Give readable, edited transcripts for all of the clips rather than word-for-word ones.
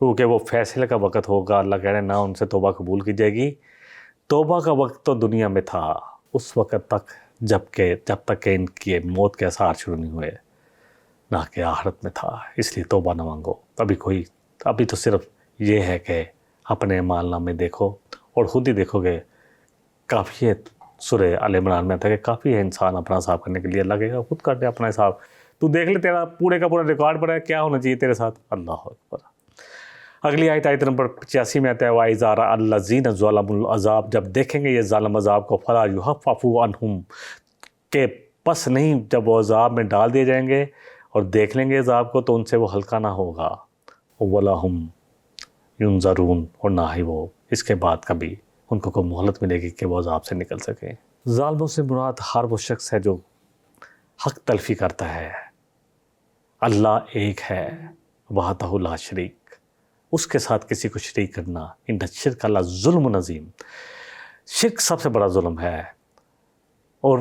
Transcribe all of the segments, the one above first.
کیونکہ وہ فیصلے کا وقت ہوگا. اللہ کہہ رہے ہیں نہ ان سے توبہ قبول کی جائے گی. توبہ کا وقت تو دنیا میں تھا اس وقت تک جب تک کہ ان کی موت کے آثار شروع نہیں ہوئے، نہ کہ آخرت میں تھا. اس لیے توبہ نہ مانگو. ابھی تو صرف یہ ہے کہ اپنے اعمال نامے دیکھو اور خود ہی دیکھو گے. کافی ہے، سورہ آل عمران میں تھا کہ کافی ہے انسان اپنا حساب کرنے کے لیے. اللہ کہے گا خود کر دے اپنا حساب. تو دیکھ لے تیرا پورے کا پورا ریکارڈ پڑا ہے، کیا ہونا چاہیے تیرے ساتھ. اللہ اکبر. اگلی آیت نمبر 85 میں آتا ہے وَإِذَا رَأَى الَّذِينَ ظَلَمُوا الْعَذَابَ، جب دیکھیں گے یہ ظالم عذاب کو فَلَا يُخَفَّفُ عَنْهُمْ، کہ پس نہیں جب وہ عذاب میں ڈال دیے جائیں گے اور دیکھ لیں گے عذاب کو تو ان سے وہ ہلکا نہ ہوگا. وَلَا هُمْ يُنظَرُونَ، اور نہ ہی وہ اس کے بعد کبھی ان کو کوئی مہلت ملے گی کہ وہ عذاب سے نکل سکیں. ظالموں سے مراد ہر وہ شخص ہے جو حق تلفی کرتا ہے. اللہ ایک ہے، وحدہ لا شریک، اس کے ساتھ کسی کو شریک کرنا. ان الشرک لظلم عظیم، شرک سب سے بڑا ظلم ہے. اور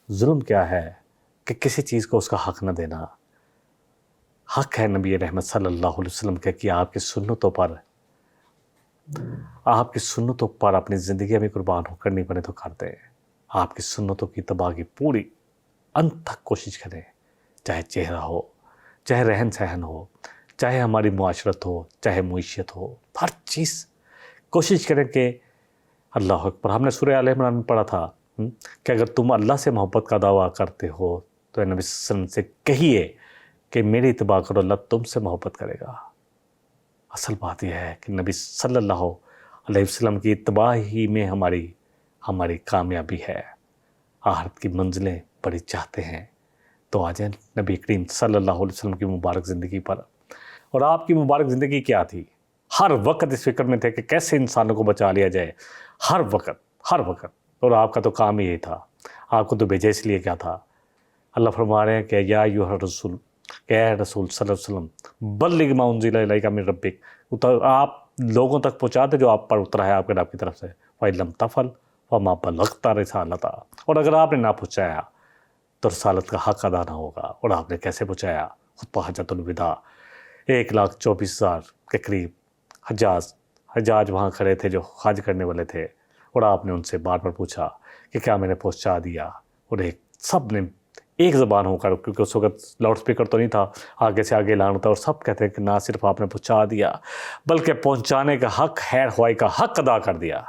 ظلم کیا ہے کہ کسی چیز کو اس کا حق نہ دینا. حق ہے نبی رحمت صلی اللہ علیہ وسلم کا کہ آپ کی سنتوں پر اپنی زندگی میں قربان کرنی پڑے تو کر دیں. آپ کی سنتوں کی اتباع کی پوری انت تک کوشش کریں، چاہے چہرہ ہو، چاہے رہن سہن ہو، چاہے ہماری معاشرت ہو، چاہے معیشت ہو، ہر چیز کوشش کریں کہ اللہ اکبر. ہم نے سورہ آل عمران میں پڑھا تھا کہ اگر تم اللہ سے محبت کا دعویٰ کرتے ہو تو نبی صلی اللہ علیہ وسلم سے کہیے کہ میری اتباع کرو، اللہ تم سے محبت کرے گا. اصل بات یہ ہے کہ نبی صلی اللہ علیہ وسلم کی اتباع ہی میں ہماری کامیابی ہے. آخرت کی منزلیں بڑی چاہتے ہیں تو آ جائیں نبی کریم صلی اللہ علیہ وسلم کی مبارک زندگی پر. اور آپ کی مبارک زندگی کیا تھی؟ ہر وقت اس فکر میں تھے کہ کیسے انسانوں کو بچا لیا جائے، ہر وقت. اور آپ کا تو کام ہی یہی تھا. آپ کو تو بھیجا اس لیے کیا تھا. اللہ فرما رہے ہیں کہ یا ایھا الرسول، کہ اے رسول صلی اللہ علیہ وسلم بلغ ما انزل الیک من ربک، آپ لوگوں تک پہنچا دے جو آپ پر اترا ہے آپ کے رب کی طرف سے. فَإِن لَمْ تَفْعَلْ فَمَا بَلَغْتَ رِسَالَتَهُ، اور اگر آپ نے نہ پہنچایا تو رسالت کا حق ادا نہ ہوگا. اور آپ نے کیسے پہنچایا؟ خطبہ حجۃ الوداع 1,24,000 کے قریب حجاج وہاں کھڑے تھے جو حج کرنے والے تھے، اور آپ نے ان سے بار بار پوچھا کہ کیا میں نے پہنچا دیا. اور سب نے ایک زبان ہو کر، کیونکہ اس وقت لاؤڈ سپیکر تو نہیں تھا، آگے سے آگے اعلان ہوتا، اور سب کہتے ہیں کہ نہ صرف آپ نے پہنچا دیا بلکہ پہنچانے کا حق، خیر خواہی کا حق ادا کر دیا.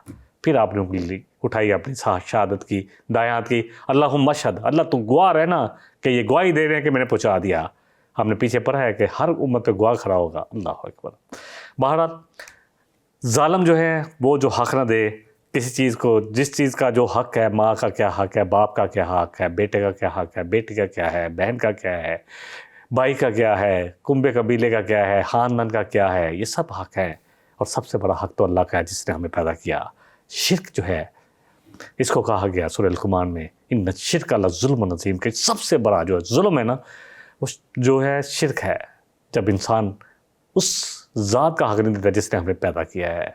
پھر آپ نے انگلی اٹھائی اپنی شہادت کی، دائیں ہاتھ کی، اللہم اشہد، اللہ تو گواہ رہنا کہ یہ گواہی دے رہے ہیں کہ میں نے پہنچا دیا. ہم نے پیچھے پڑھا ہے کہ ہر امت پہ گواہ کھڑا ہوگا. اللہ اکبر. بہرحال ظالم جو ہے وہ جو حق نہ دے کسی چیز کو، جس چیز کا جو حق ہے، ماں کا کیا حق ہے، باپ کا کیا حق ہے، بیٹے کا کیا حق ہے، بیٹی کا کیا ہے، بہن کا کیا ہے، بھائی کا کیا ہے، کنبے قبیلے کا کیا ہے، خاندان کا کیا ہے، یہ سب حق ہیں. اور سب سے بڑا حق تو اللہ کا ہے جس نے ہمیں پیدا کیا. شرک جو ہے اس کو کہا گیا سورہ لقمان میں ان الشرک لظلم عظیم، کہ سب سے بڑا جو ظلم ہے نا وہ جو ہے شرک ہے، جب انسان اس ذات کا حق نہیں دیتا جس نے ہمیں پیدا کیا ہے.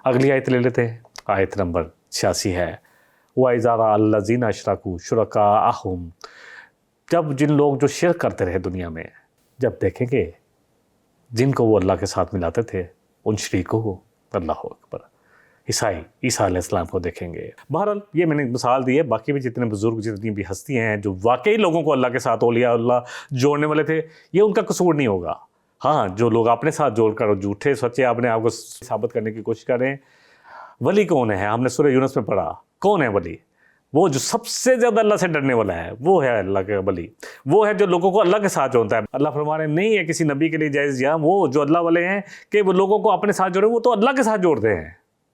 اگلی آیت لے لیتے ہیں. آیت نمبر 86 ہے وَإِذَا رَأَى الَّذِينَ أَشْرَكُوا شُرَكَاءَهُمْ، جب جن لوگ جو شرک کرتے رہے دنیا میں، جب دیکھیں گے جن کو وہ اللہ کے ساتھ ملاتے تھے ان شریکوں کو، اللہ اکبر، عیسیٰ علیہ السلام کو دیکھیں گے. بہرحال یہ میں نے مثال دی ہے، باقی بھی جتنے بزرگ، جتنی بھی ہستیاں ہیں جو واقعی لوگوں کو اللہ کے ساتھ اولیاء اللہ جوڑنے والے تھے، یہ ان کا قصور نہیں ہوگا. ہاں جو لوگ اپنے ساتھ جوڑ کر جھوٹے سچے اپنے آپ کو ثابت کرنے کی کوشش کر رہے ہیں. ولی کون ہے؟ ہم نے سورہ یونس میں پڑھا کون ہے ولی. وہ جو سب سے زیادہ اللہ سے ڈرنے والا ہے وہ ہے اللہ کا ولی. وہ ہے جو لوگوں کو اللہ کے ساتھ جوڑتا ہے. اللہ فرما رہے ہیں نہیں ہے کسی نبی کے لیے جائز یا وہ جو اللہ والے ہیں کہ وہ لوگوں کو اپنے ساتھ جوڑے، وہ تو اللہ کے ساتھ جوڑتے ہیں.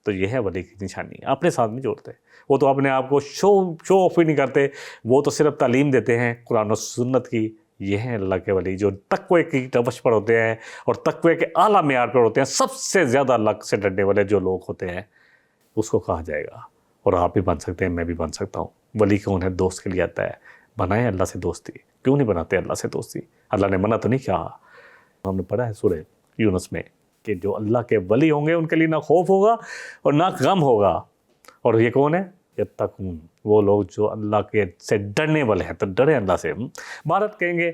تو یہ ہے ولی کی نشانی، اپنے ساتھ نہیں جوڑتے. وہ تو اپنے آپ کو شو آف ہی نہیں کرتے، وہ تو صرف تعلیم دیتے ہیں قرآن و سنت کی. یہ ہیں اللہ کے ولی جو تقوی کی روش پر ہوتے ہیں اور تقوی کے اعلیٰ معیار پر ہوتے ہیں. سب سے زیادہ اللہ سے ڈرنے والے جو لوگ ہوتے ہیں اس کو کہا جائے گا. اور آپ بھی بن سکتے ہیں، میں بھی بن سکتا ہوں. ولی کون ہے؟ دوست کے لیے آتا ہے. بنائیں اللہ سے دوستی. کیوں نہیں بناتے اللہ سے دوستی؟ اللہ نے منع تو نہیں کیا. ہم نے پڑھا ہے سورہ یونس میں کہ جو اللہ کے ولی ہوں گے ان کے لیے نہ خوف ہوگا اور نہ غم ہوگا. اور یہ کون ہے؟ یتقون، وہ لوگ جو اللہ کے سے ڈرنے والے ہیں. تو ڈریں اللہ سے. بھارت کہیں گے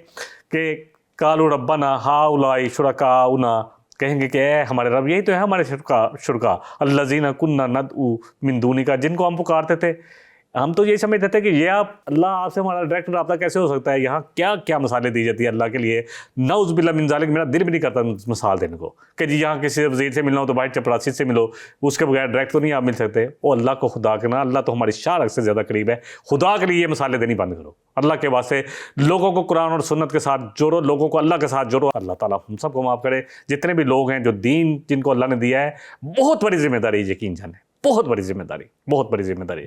کہ قالوا ربنا ہؤلاء شرکاؤنا، کہیں گے کہ اے ہمارے رب، یہی تو ہے ہمارے شرکا الذین کنا ندعو من دونک، جن کو ہم پکارتے تھے. ہم تو یہی سمجھتے تھے کہ یہ اللہ آپ سے ہمارا ڈائریکٹ رابطہ کیسے ہو سکتا ہے. یہاں کیا کیا مثالیں دی جاتی ہیں اللہ کے لیے، نعوذ باللہ من ذالک. میرا دل بھی نہیں کرتا مثال دینے کو کہ جی یہاں کسی وزیر سے ملنا ہو تو بھائی چپراسی سے ملو، اس کے بغیر ڈائریکٹ تو نہیں آپ مل سکتے. او اللہ کو خدا کے نا، اللہ تو ہماری شارک سے زیادہ قریب ہے. خدا کے لیے یہ مثالیں دینی بند کرو. اللہ کے واسطے لوگوں کو قرآن اور سنت کے ساتھ جوڑو، لوگوں کو اللہ کے ساتھ جوڑو. اللہ تعالیٰ ہم سب کو معاف کرے. جتنے بھی لوگ ہیں جو دین جن کو اللہ نے دیا ہے، بہت بڑی ذمہ داری یقین جانے، بہت بڑی ذمہ داری، بہت بڑی ذمہ داری.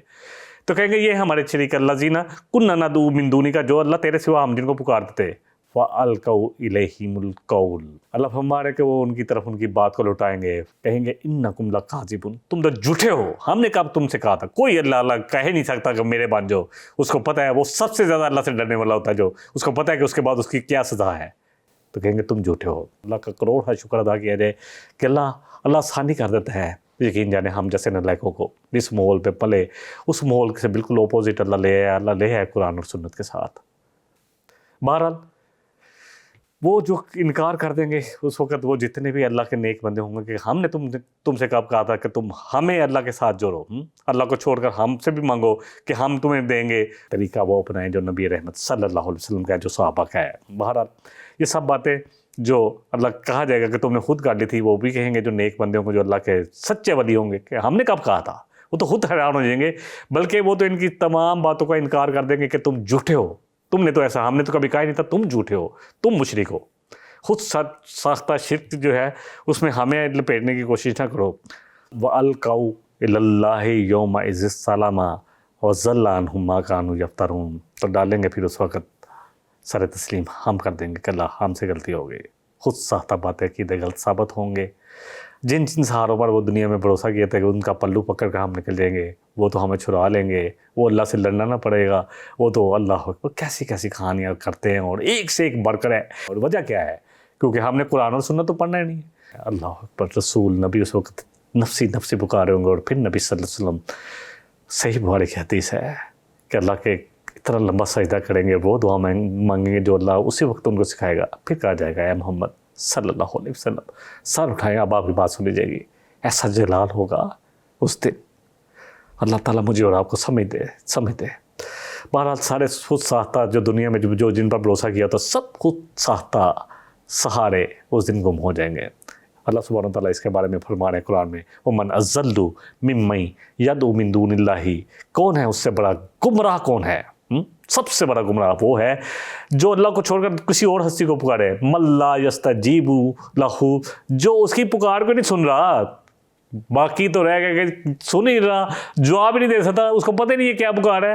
تو کہیں گے یہ ہمارے شریک الذین کنا ندعو من دونک، جو اللہ تیرے سوا ہم جن کو پکارتے تھے. فَأَلْقَوْا إِلَيْهِمُ الْقَوْلَ، اللہ فرمانے کہ وہ ان کی طرف ان کی بات کو لوٹائیں گے. کہیں گے اِنَّكُمْ لَكَاذِبُونَ، تم تو جھوٹے ہو. ہم نے کب تم سے کہا تھا؟ کوئی اللہ کہہ نہیں سکتا کہ میرے بن جاؤ. اس کو پتہ ہے، وہ سب سے زیادہ اللہ سے ڈرنے والا ہوتا ہے، جو اس کو پتہ ہے کہ اس کے بعد اس کی کیا سزا ہے. تو کہیں گے تم جھوٹے ہو. اللہ کا کروڑ شکر ادا کیا جائے کہ اللہ آسانی کر دیتا ہے. یقین جانے ہم جیسے نالائقوں کو جس ماحول پہ پلے، اس ماحول سے بالکل اپوزٹ اللہ لے ہے قرآن اور سنت کے ساتھ. بہرحال وہ جو انکار کر دیں گے اس وقت، وہ جتنے بھی اللہ کے نیک بندے ہوں گے کہ ہم نے تم سے کب کہا تھا کہ تم ہمیں اللہ کے ساتھ جوڑو، اللہ کو چھوڑ کر ہم سے بھی مانگو کہ ہم تمہیں دیں گے. طریقہ وہ اپنائیں جو نبی رحمت صلی اللہ علیہ وسلم کا ہے، جو صحابہ کا ہے. بہرحال یہ سب باتیں جو اللہ کہا جائے گا کہ تم نے خود کر لی تھی، وہ بھی کہیں گے جو نیک بندے ہوں گے، جو اللہ کے سچے ولی ہوں گے کہ ہم نے کب کہا تھا. وہ تو خود حیران ہو جائیں گے، بلکہ وہ تو ان کی تمام باتوں کا انکار کر دیں گے کہ تم جھوٹے ہو. تم نے تو ایسا، ہم نے تو کبھی کہا ہی نہیں تھا. تم جھوٹے ہو، تم مشرک ہو. خود ساختہ شرک جو ہے اس میں ہمیں لپیٹنے کی کوشش نہ کرو. وَأَلْقَوْا إِلَى اللَّهِ يَوْمَئِذٍ السَّلَامَ وَضَلَّ عَنْهُمْ مَا كَانُوا يَفْتَرُونَ. تو ڈالیں گے پھر اس وقت سر تسلیم ہم کر دیں گے کہ اللہ ہم سے غلطی ہو گئی. خود ساختہ باتیں عقیدے غلط ثابت ہوں گے. جن سہاروں پر وہ دنیا میں بھروسہ کیا تھا کہ ان کا پلو پکڑ کر ہم نکل جائیں گے، وہ تو ہمیں چھڑا لیں گے، وہ اللہ سے لڑنا نہ پڑے گا. وہ تو اللہ اکبر کیسی کیسی کہانیاں کرتے ہیں، اور ایک سے ایک بڑھ کر ہے. اور وجہ کیا ہے؟ کیونکہ ہم نے قرآن اور سنت تو پڑھنا ہی نہیں ہے. اللہ اکبر. رسول نبی اس وقت نفسی نفسی پکارے ہوں گے، اور پھر نبی صلی اللہ علیہ وسلم، صحیح بخاری کی حدیث ہے کہ اللہ کے اتنا لمبا سجدہ کریں گے، وہ دعا مانگیں گے جو اللہ اسی وقت ان کو سکھائے گا. پھر کہا جائے گا اے محمد صلی اللہ علیہ وسلم، سر اٹھائیں گے، اب آپ کی بات سنی جائے گی. ایسا جلال ہوگا اس دن. اللہ تعالیٰ مجھے اور آپ کو سمجھ دے. بہرحال سارے خود ساختہ جو دنیا میں جو جن پر بھروسہ کیا تو سب خود ساختہ سہارے اس دن گم ہو جائیں گے. اللہ سبحانہ و تعالیٰ اس کے بارے میں فرما رہے ہیں قرآن میں، وَمَنْ أَضَلُّ مِمَّن يَدْعُو مِن دُونِ اللَّهِ، کون ہے اس سے بڑا گمراہ؟ کون ہے؟ سب سے بڑا گمراہ وہ ہے جو اللہ کو چھوڑ کر کسی اور ہستی کو پکارے. مَن لَا يَسْتَجِيبُ لَهُ، جو اس کی پکار کو نہیں سن رہا. باقی تو رہ گیا کہ سن ہی رہا، جواب ہی نہیں دے سکتا، اس کو پتہ نہیں ہے کیا پکار ہے.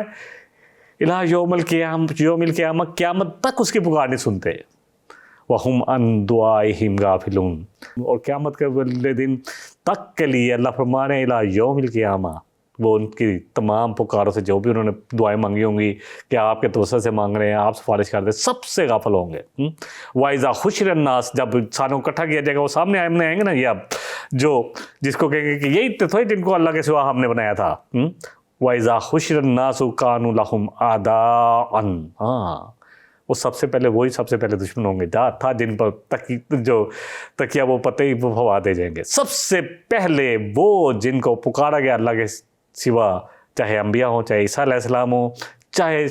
الہ یوم القیامہ، قیامت تک اس کی پکار نہیں سنتے. وَهُمْ عَنْ دُعَائِهِمْ غَافِلُونَ، اور قیامت کے والے دن تک کے لیے اللہ فرما رہے ہیں الہ یوم القیامہ، وہ ان کی تمام پکاروں سے جو بھی انہوں نے دعائیں مانگی ہوں گی کہ آپ کے توسط سے مانگ رہے ہیں، آپ سفارش کر دیں، سب سے غافل ہوں گے. وَإِذَا حُشِرَ النَّاسُ، جب انسانوں کو اکٹھا کیا جائے گا، وہ سامنے آئیں گے نا، یہ اب جو جس کو کہیں گے کہ یہی تو تھے جن کو اللہ کے سوا ہم نے بنایا تھا. وَإِذَا حُشِرَ النَّاسُ كَانُوا لَهُمْ أَعْدَاءً، ہاں وہ سب سے پہلے دشمن ہوں گے. تھا جن پر جو تکیہ وہ پتے ہی ہوا دے جائیں گے. سب سے پہلے وہ جن کو پکارا گیا اللہ کے سوا، چاہے انبیاء ہوں، چاہے عیسیٰ علیہ السلام ہوں، چاہے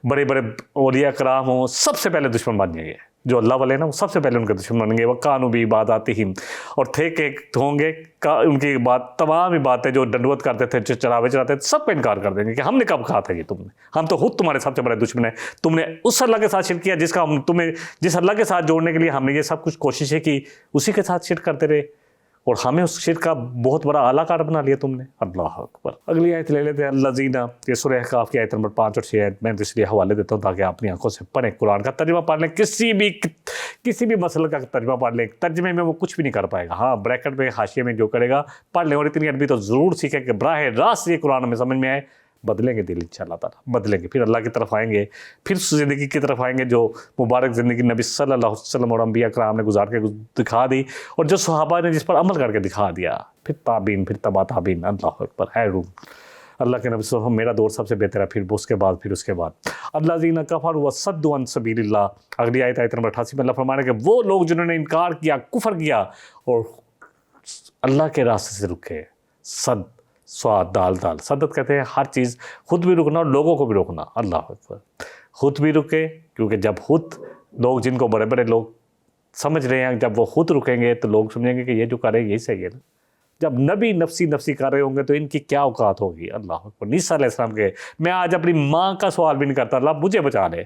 بڑے بڑے اولیاء کرام ہوں، سب سے پہلے دشمن بن جائیں گے. جو اللہ والے نا وہ سب سے پہلے ان کے دشمن بنیں گے. وَكَانُوا بِعِبَادَاتِهِمْ، اور تھے کہ ہوں گے ان کی بات، تمام ہی باتیں جو ڈنڈوت کرتے تھے، جو چراوے چراتے تھے، سب کا انکار کر دیں گے کہ ہم نے کب کہا تھا یہ تم نے، ہم تو خود تمہارے سب سے بڑے دشمن ہیں. تم نے اس اللہ کے ساتھ شرک کیا جس اللہ کے ساتھ جوڑنے کے لیے ہم نے یہ سب کچھ کوششیں کی، اسی کے ساتھ شرک کرتے رہے، اور ہمیں اس شرک کا بہت بڑا اعلیٰ کار بنا لیا تم نے. اللہ اکبر. اگلی آیت لے لیتے ہیں الذین، یہ سورہ احقاف کی آیت نمبر 5 اور 6 میں اس لیے حوالے دیتا ہوں تاکہ آپ اپنی آنکھوں سے پڑھیں، قرآن کا ترجمہ پڑھ لیں. کسی بھی مسئلہ کا ترجمہ پڑھ لیں، ترجمے میں وہ کچھ بھی نہیں کر پائے گا. ہاں بریکٹ میں حاشیے میں جو کرے گا پڑھ لیں، اور اتنی عربی تو ضرور سیکھیں کہ براہ راست یہ قرآن میں سمجھ میں آئے. بدلیں گے دل انشاءاللہ تعالیٰ، بدلیں گے، پھر اللہ کی طرف آئیں گے، پھر زندگی کی طرف آئیں گے جو مبارک زندگی نبی صلی اللہ علیہ وسلم اور انبیاء کرام نے گزار کے دکھا دی، اور جو صحابہ نے جس پر عمل کر کے دکھا دیا، پھر تابعین، پھر تبع تابعین. اللہ اکبر. ہے روح اللہ کے نبی صلی اللہ علیہ وسلم میرا دور سب سے بہتر ہے، پھر اس کے بعد الذین کفروا وصدوا عن سبیل اللہ. اگلی آیت نمبر 88 میں اللہ فرما رہے ہیں کہ وہ لوگ جنہوں نے انکار کیا، کفر کیا اور اللہ کے راستے سے رکے. صاد دال صدت کہتے ہیں ہر چیز، خود بھی رکنا اور لوگوں کو بھی روکنا. اللہ اکبر. خود بھی رکے، کیونکہ جب خود لوگ جن کو بڑے بڑے لوگ سمجھ رہے ہیں، جب وہ خود رکیں گے تو لوگ سمجھیں گے کہ یہ جو کر رہے ہیں یہی صحیح ہے نا. جب نبی نفسی کر رہے ہوں گے تو ان کی کیا اوقات ہوگی. اللہ اکبر. نیسا علیہ السلام کے میں آج اپنی ماں کا سوال بھی نہیں کرتا اللہ مجھے بچا لے.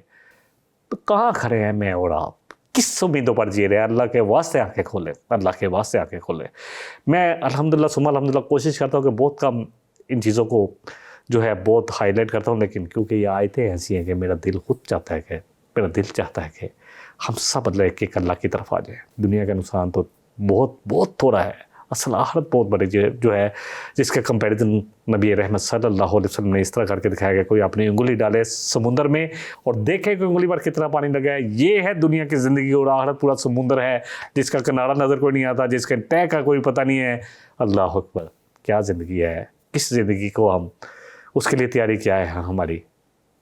تو کہاں کھڑے ہیں میں اور آپ؟ کس امیدوں پر جی رہے ہیں؟ اللہ کے واسطے آنکھیں کھولے، اللہ کے واسطے آنکھیں کھولے. میں الحمدللہ ثم الحمدللہ کوشش کرتا ہوں کہ بہت کم ان چیزوں کو جو ہے بہت ہائی لائٹ کرتا ہوں، لیکن کیونکہ یہ آیتیں ایسی ہیں کہ میرا دل خود چاہتا ہے کہ ہم سب اللہ ایک اللہ کی طرف آ جائیں. دنیا کا نقصان تو بہت تھوڑا ہے، اصل آخرت بہت بڑی جو ہے جس کا کمپیریزن نبی رحمت صلی اللہ علیہ وسلم نے اس طرح کر کے دکھایا کہ کوئی اپنی انگلی ڈالے سمندر میں اور دیکھے کہ انگلی پر کتنا پانی لگا ہے. یہ ہے دنیا کی زندگی، اور آخرت پورا سمندر ہے جس کا کنارہ نظر کوئی نہیں آتا، جس کے طے کا کوئی پتہ نہیں ہے. اللہ اکبر. کیا زندگی ہے، کس زندگی کو ہم اس کے لیے تیاری کیا ہے ہماری.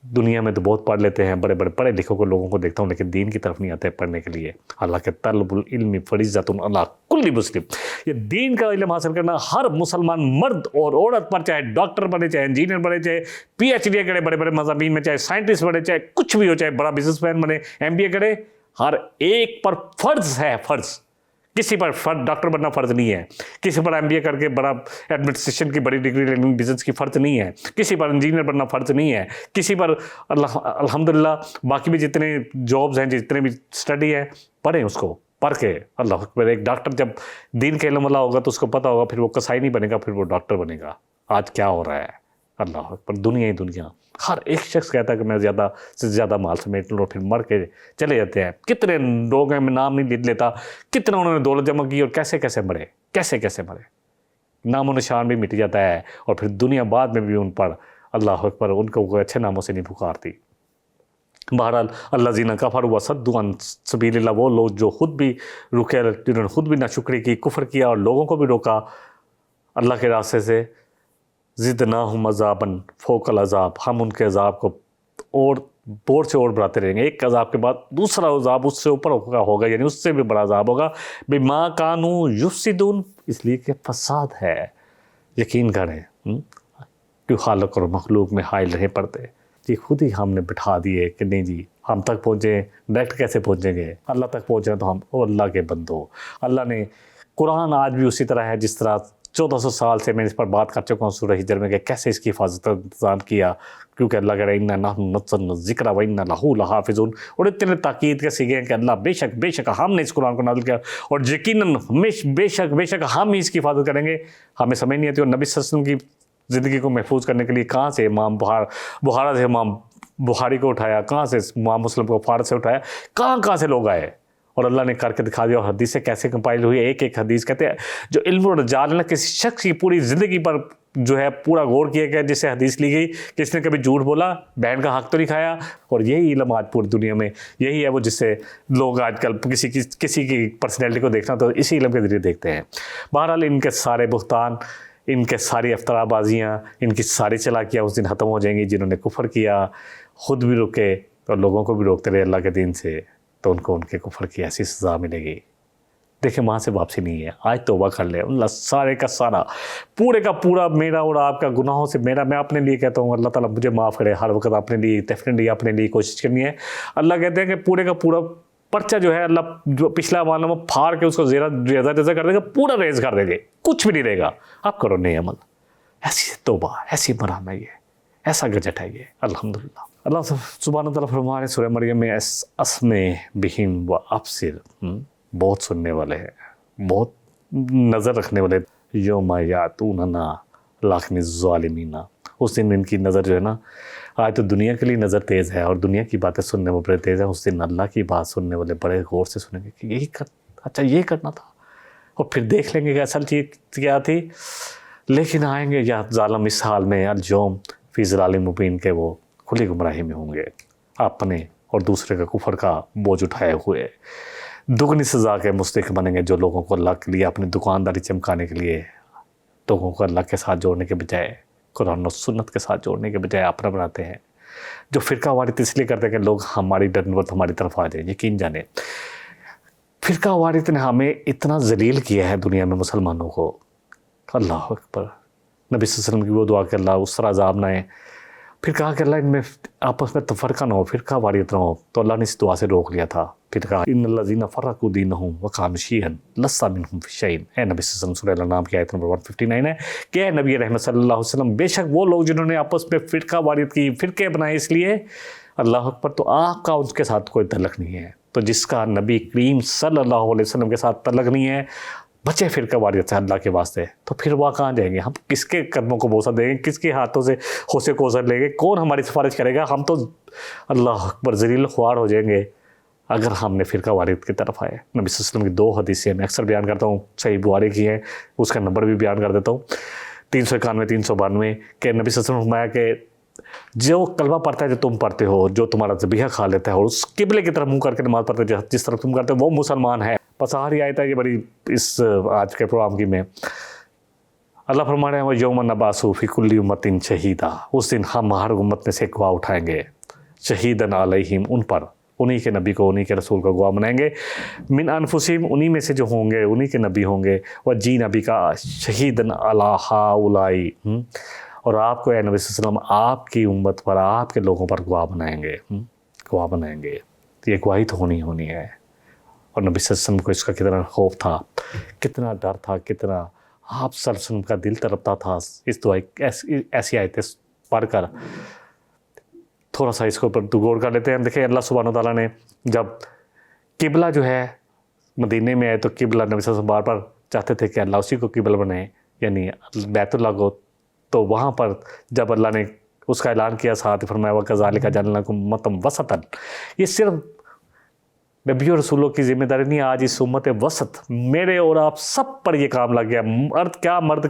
دنیا میں تو بہت پڑھ لیتے ہیں، بڑے بڑے پڑھے لکھوں کو لوگوں کو دیکھتا ہوں، لیکن دین کی طرف نہیں آتے پڑھنے کے لیے. اللہ کے طلب العلم فریضۃ علی کل مسلم. یہ دین کا علم حاصل کرنا ہر مسلمان مرد اور عورت پر، چاہے ڈاکٹر بنے، چاہے انجینئر بنے، چاہے پی ایچ ڈی کرے بڑے بڑے مضامین میں، چاہے سائنٹسٹ بنے، چاہے کچھ بھی ہو، چاہے بڑا بزنس مین بنے، ایم بی اے کرے، ہر ایک پر فرض ہے. فرض کسی پر ڈاکٹر بننا فرض نہیں ہے، کسی پر ایم بی اے کر کے بڑا ایڈمنسٹریشن کی بڑی ڈگری لینی بزنس کی فرض نہیں ہے، کسی پر انجینئر بننا فرض نہیں ہے، کسی پر الحمدللہ باقی بھی جتنے جابز ہیں، جتنے بھی اسٹڈی ہے، پڑھیں اس کو. پڑھ کے اللہ اکبر. ایک ڈاکٹر جب دین کے علم والا ہوگا تو اس کو پتہ ہوگا، پھر وہ کسائی نہیں بنے گا، پھر وہ ڈاکٹر بنے گا. آج کیا ہو رہا ہے؟ اللہ اکبر. دنیا ہی دنیا. ہر ایک شخص کہتا ہے کہ میں زیادہ سے زیادہ مال سمیٹ لوں، اور پھر مر کے چلے جاتے ہیں. کتنے لوگ ہیں، میں نام نہیں لیتا، کتنا انہوں نے دولت جمع کی اور کیسے مرے. نام و نشان بھی مٹ جاتا ہے، اور پھر دنیا بعد میں بھی ان پر اللہ اکبر ان کو کوئی اچھے ناموں سے نہیں پکارتی. بہرحال الذین کفروا وصدوا عن سبیل اللہ، وہ لوگ جو خود بھی رکے، جنہوں نے خود بھی ناشکری کی، کفر کیا اور لوگوں کو بھی روکا اللہ کے راستے سے. زدناہم عذابا فوق العذاب، ہم ان کے عذاب کو اور سے اور بڑھاتے رہیں گے. ایک عذاب کے بعد دوسرا عذاب اس سے اوپر ہوگا، یعنی اس سے بھی بڑا عذاب ہوگا. بما کانوا یفسدون، اس لیے کہ فساد ہے. یقین کریں کہ خالق اور مخلوق میں حائل رہے پڑتے جی خود ہی ہم نے بٹھا دیے کہ نہیں جی ہم تک پہنچے. ڈائریکٹ کیسے پہنچیں گے؟ اللہ تک پہنچنا تو ہم اللہ کے بندو. اللہ نے قرآن آج بھی اسی طرح ہے جس طرح 1400 سال سے میں اس پر بات کر چکا ہوں سورہ ہجر میں، کہ کیسے اس کی حفاظت کا انتظام کیا، کیونکہ اللہ کہہ رہے ہیں اِنَّا نَحْنُ نَزَّلْنَا الذِّكْرَ وَإِنَّا لَهُ لَحَافِظُونَ. اور اتنے تاکید کے سیگے ہیں کہ اللہ بے شک ہم نے اس قرآن کو نازل کیا، اور یقیناً بے شک ہم ہی اس کی حفاظت کریں گے. ہمیں سمجھ نہیں آتی. اور نبی صلی اللہ علیہ وسلم کی زندگی کو محفوظ کرنے کے لیے کہاں سے امام بخارا سے امام بخاری کو اٹھایا، کہاں سے امام مسلم کو فارس سے اٹھایا، کہاں سے لوگ آئے، اور اللہ نے کر کے دکھا دیا. اور حدیثیں کیسے کمپائل ہوئی، ایک حدیث کہتے ہیں جو علم اور رجال نے کسی شخص کی پوری زندگی پر جو ہے پورا غور کیا گیا، جس سے حدیث لی گئی کہ اس نے کبھی جھوٹ بولا، بہن کا حق تو نہیں کھایا. اور یہی علم آج پوری دنیا میں یہی ہے وہ جس سے لوگ آج کل کسی کی پرسنالٹی کو دیکھنا تو اسی علم کے ذریعے دیکھتے ہیں. بہرحال ان کے سارے بہتان، ان کے ساری افطرا بازیاں، ان کی ساری چالاکیاں اس دن ختم ہو جائیں گی. جنہوں نے کفر کیا، خود بھی رکے اور لوگوں کو بھی روکتے رہے اللہ کے دین سے، تو ان کو ان کے کفر کی ایسی سزا ملے گی. دیکھیں وہاں سے واپسی نہیں ہے. آج توبہ کر لے. اللہ سارے کا سارا پورے کا پورا میرا اور آپ کا گناہوں سے میں اپنے لیے کہتا ہوں اللہ تعالیٰ مجھے معاف کرے. ہر وقت اپنے لیے ڈیفینیٹلی اپنے لیے کوشش کرنی ہے. اللہ کہتے ہیں کہ پورے کا پورا پرچہ جو ہے اللہ جو پچھلا معاملہ میں پھاڑ کے اس کو ریزہ کر دے گا، پورا ریز کر دے گے، کچھ بھی نہیں رہے گا. آپ کرو نہیں عمل. ایسی توبہ، ایسی مرحم ہے، یہ ایسا گجٹ ہے یہ. الحمدللہ. اللہ سبحانہ وتعالیٰ فرما رہے سورہ مریم میں اسمع بہم و ابصر، بہت سننے والے ہیں، بہت نظر رکھنے والے. یوم یاتوننا لکن الظالمین، اس دن ان کی نظر جو ہے نا، آج تو دنیا کے لیے نظر تیز ہے اور دنیا کی باتیں سننے میں بڑے تیز ہیں. اس دن اللہ کی بات سننے والے بڑے غور سے سنیں گے کہ یہ کرنا تھا، اور پھر دیکھ لیں گے کہ اصل چیز کیا تھی. لیکن آئیں گے یا ظالم اس حال میں الجوم فی ضلال مبین، کے وہ کھلی گمراہی میں ہوں گے، اپنے اور دوسرے کا کفر کا بوجھ اٹھائے ہوئے. دگنی سزا کے مستحق بنیں گے جو لوگوں کو اللہ کے لیے اپنی دکانداری چمکانے کے لیے لوگوں کو اللہ کے ساتھ جوڑنے کے بجائے قرآن اور سنت کے ساتھ جوڑنے کے بجائے اپنا بناتے ہیں. جو فرقہ واریت اس لیے کرتے ہیں کہ لوگ ہماری نسبت ہماری طرف آ جائیں. یقین جانیں فرقہ واریت نے ہمیں اتنا ذلیل کیا ہے دنیا میں مسلمانوں کو. اللہ اکبر. نبی صلی اللہ علیہ وسلم کی وہ دعا کہ اللہ اس طرح عذاب نہ آئے. پھر کہا کہ اللہ ان میں آپس میں تفرقہ نہ ہو، فرقہ واریت نہ ہو. تو اللہ نے اس دعا سے روک لیا تھا. پھر کہا ان الذین فرقوا دینہم وکانوا شیعا لست منہم فی شیء. اے نبی صلی اللہ علیہ وسلم، سورہ الانعام کی آیت نمبر 159 ہے کہ اے نبی رحمت صلی اللہ علیہ وسلم، بے شک وہ لوگ جنہوں نے آپس میں فرقہ واریت کی، فرقے بنائے اس لیے، اللہ اکبر، تو آپ کا ان کے ساتھ کوئی تعلق نہیں ہے. تو جس کا نبی کریم صلی اللہ علیہ وسلم کے ساتھ تعلق نہیں ہے، بچے فرقہ واریت سے اللہ کے واسطے. تو پھر وہ کہاں جائیں گے؟ ہم کس کے قدموں کو بوسہ دیں گے؟ کس کے ہاتھوں سے حوصے کوثر لیں گے؟ کون ہماری سفارش کرے گا؟ ہم تو اللہ اکبر ذلیل خوار ہو جائیں گے اگر ہم نے فرقہ واریت کی طرف آئے. نبی صلی اللہ علیہ وسلم کی 2 حدیثیں میں اکثر بیان کرتا ہوں، صحیح بخاری کی ہے، اس کا نمبر بھی بیان کر دیتا ہوں، 391 392، کہ نبی صلی اللہ علیہ وسلم نے فرمایا کہ جو کلمہ پڑھتا ہے جو تم پڑھتے ہو، جو تمہارا ذبیحہ کھا لیتا ہے اور اس قبلے کی طرف منہ کر کے نماز پڑھتے ہے جس طرف تم کرتے ہو، وہ مسلمان ہے. بس آخری آیت ہے یہ بڑی اس آج کے پروگرام کی میں. اللہ فرما رہے ہیں وہ یوم نبعث فی کل امۃ شہیدا. اس دن ہم ہر امت میں سے گواہ اٹھائیں گے، شہیدن علیہم، ان پر، انہی کے نبی کو، انہی کے رسول کو گواہ بنائیں گے، من انفسہم، انہی میں سے جو ہوں گے، انہی کے نبی ہوں گے، وجینا بک شہیدن علی ہؤلاء، اور آپ کو اے نبی صلی اللہ علیہ وسلم آپ کی امت پر، آپ کے لوگوں پر گواہ بنائیں گے. گواہ بنائیں گے. یہ گواہی تو ہونی ہے. اور نبی صلی اللہ علیہ وسلم کو اس کا کتنا خوف تھا، کتنا ڈر تھا، کتنا آپ صلی اللہ علیہ وسلم کا دل تڑپتا تھا اس دعا ایسی آیتیں پڑھ کر. تھوڑا سا اس کے اوپر غور کر لیتے ہیں. دیکھیں اللہ سبحانہ وتعالیٰ نے جب قبلہ جو ہے مدینے میں ہے تو قبلہ نبی صلی اللہ علیہ وسلم بار بار چاہتے تھے کہ اللہ اسی کو قبلہ بنائے، یعنی بیت اللہ کو. تو وہاں پر جب اللہ نے اس کا اعلان کیا، ساتھ فرمایا وَكَذَلِكَ جَعَلْنَاكُمْ أُمَّةً وَسَطًا. یہ صرف نبی اور رسولوں کی ذمہ داری نہیں، آج اس امت وسط میرے اور آپ سب پر یہ کام لگ گیا. مرد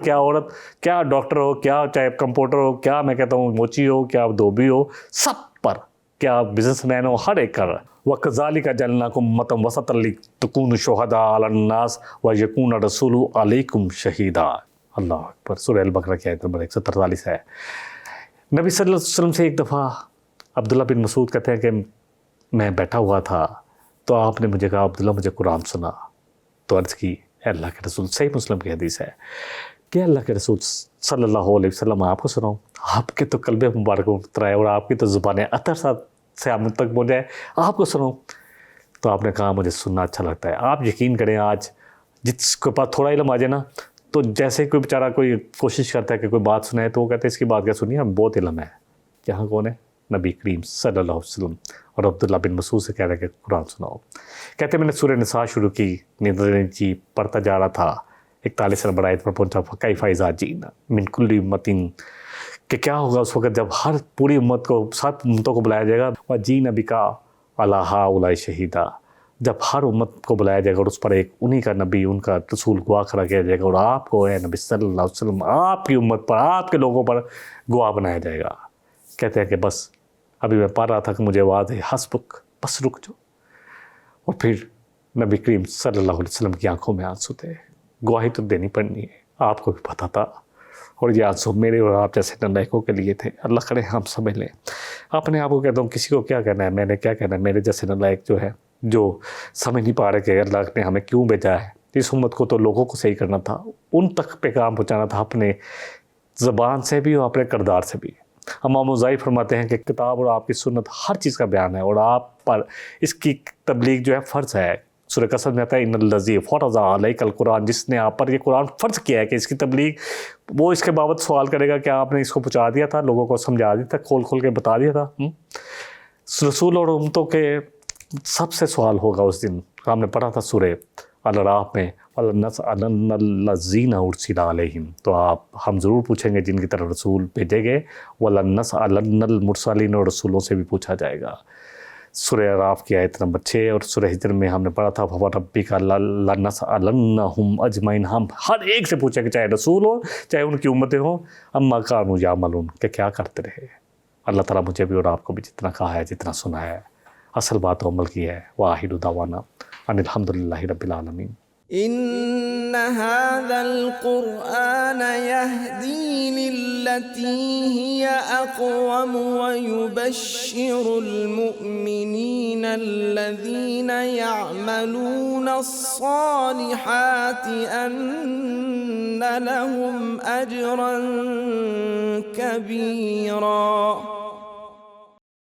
کیا عورت، کیا ڈاکٹر ہو، کیا چاہے کمپاؤنڈر ہو، کیا میں کہتا ہوں موچی ہو، کیا دھوبی ہو، سب پر، کیا بزنس مین ہو، ہر ایک کر. وَكَذَلِكَ جَعَلْنَاكُمْ أُمَّةً وَسَطًا لِتَكُونُوا شُهَدَاءَ عَلَى النَّاسِ وَيَكُونَ الرَّسُولُ عَلَيْكُمْ شَهِيدًا. اللہ اکبر. سورہ البقرہ کی آیت نمبر 143 ہے. نبی صلی اللہ علیہ وسلم سے ایک دفعہ عبداللہ بن مسعود کہتے ہیں کہ میں بیٹھا ہوا تھا تو آپ نے مجھے کہا عبداللہ مجھے قرآن سنا. تو عرض کی اے اللہ کے رسول، صحیح مسلم کی حدیث ہے کہ اللہ کے رسول صلی اللہ علیہ وسلم آپ کو سناؤں؟ آپ کے تو قلب مبارک اترائے اور آپ کی تو زبان عطر سے ہم تک پہنچائے، آپ کو سناؤں؟ تو آپ نے کہا مجھے سننا اچھا لگتا ہے. آپ یقین کریں آج جس کے پاس تھوڑا علم آ جائے نا، تو جیسے کوئی بیچارہ کوئی کوشش کرتا ہے کہ کوئی بات سنائے تو وہ کہتے ہیں اس کی بات کیا سنیے، ہم بہت علم ہے. یہاں کون ہے؟ نبی کریم صلی اللہ علیہ وسلم. اور عبداللہ بن مسعود سے کہہ رہے کہ قرآن سناؤ. کہتے ہیں میں نے سورہ نساء شروع کی، نیند جی پڑھتا جا رہا تھا، 41 نمبر آیت پر پہنچا فَكَيْفَ إِذَا جِئْنَا مِنْ كُلِّ أُمَّةٍ، کہ کیا ہوگا اس وقت جب ہر پوری امت کو، 7 امتوں کو بلایا جائے گا، وَجِئْنَا بِكَ عَلَىٰ هَؤُلَاءِ شَهِيدًا، جب ہر امت کو بلایا جائے گا اور اس پر ایک انہی کا نبی، ان کا رسول گواہ کھڑا کیا جائے گا، اور آپ کو اے نبی صلی اللہ علیہ وسلم آپ کی امت پر، آپ کے لوگوں پر گواہ بنایا جائے گا. کہتے ہیں کہ بس ابھی میں پڑھ رہا تھا کہ مجھے آواز ہے حسبک، بس رک جاؤ. اور پھر نبی کریم صلی اللہ علیہ وسلم کی آنکھوں میں آنسو تھے. گواہی تو دینی پڑنی ہے، آپ کو بھی پتہ تھا، اور یہ آنسو میرے اور آپ جیسے نالائقوں کے لیے تھے. اللہ کرے ہم سمجھ لیں. اپنے آپ کو کہتا ہوں کسی کو کیا کہنا ہے، میں نے کیا کہنا ہے. میرے جیسے نالائق جو ہے، جو سمجھ نہیں پا رہے کہ اللہ نے ہمیں کیوں بھیجا ہے. اس امت کو تو لوگوں کو صحیح کرنا تھا، ان تک پیغام پہنچانا تھا، اپنے زبان سے بھی اور اپنے کردار سے بھی. امام اوزاعی فرماتے ہیں کہ کتاب اور آپ کی سنت ہر چیز کا بیان ہے، اور آپ پر اس کی تبلیغ جو ہے فرض ہے. سورہ قصص میں آتا ہے ان الذی فرض علیک القرآن، جس نے آپ پر یہ قرآن فرض کیا ہے کہ اس کی تبلیغ، وہ اس کے بابت سوال کرے گا کہ آپ نے اس کو پہنچا دیا تھا، لوگوں کو سمجھا دیا تھا، کھول کے بتا دیا تھا. رسول اور امتوں کے سب سے سوال ہوگا اس دن. ہم نے پڑھا تھا سورہ الاعراف میں وَلَنَسْأَلَنَّ الَّذِينَ أُرْسِلَ عَلَيْهِمْ، تو ہم ضرور پوچھیں گے جن کی طرف رسول بھیجے گئے. وَلَنَسْأَلَنَّ الْمُرْسَلِينَ، اور رسولوں سے بھی پوچھا جائے گا. سورہ اعراف کی آیت نمبر 6. اور سورہ ہجر میں ہم نے پڑھا تھا فَوَرَبِّكَ لَنَسْأَلَنَّهُمْ أَجْمَعِينَ، ہم ہر ایک سے پوچھیں گے، چاہے رسول ہو چاہے ان کی امتیں ہوں، اما كانوا يعملون، کہ کیا کرتے رہے. اللہ تعالیٰ مجھے بھی اور آپ کو بھی جتنا کہا ہے، جتنا سنا ہے، اصل بات و عمل کی ہے. وآخر دعوانا ان الحمد للہ رب العالمین. إن هذا القرآن يهدي للتي هي أقوم ويبشر المؤمنين الذين يعملون الصالحات أن لهم أجرا كبيرا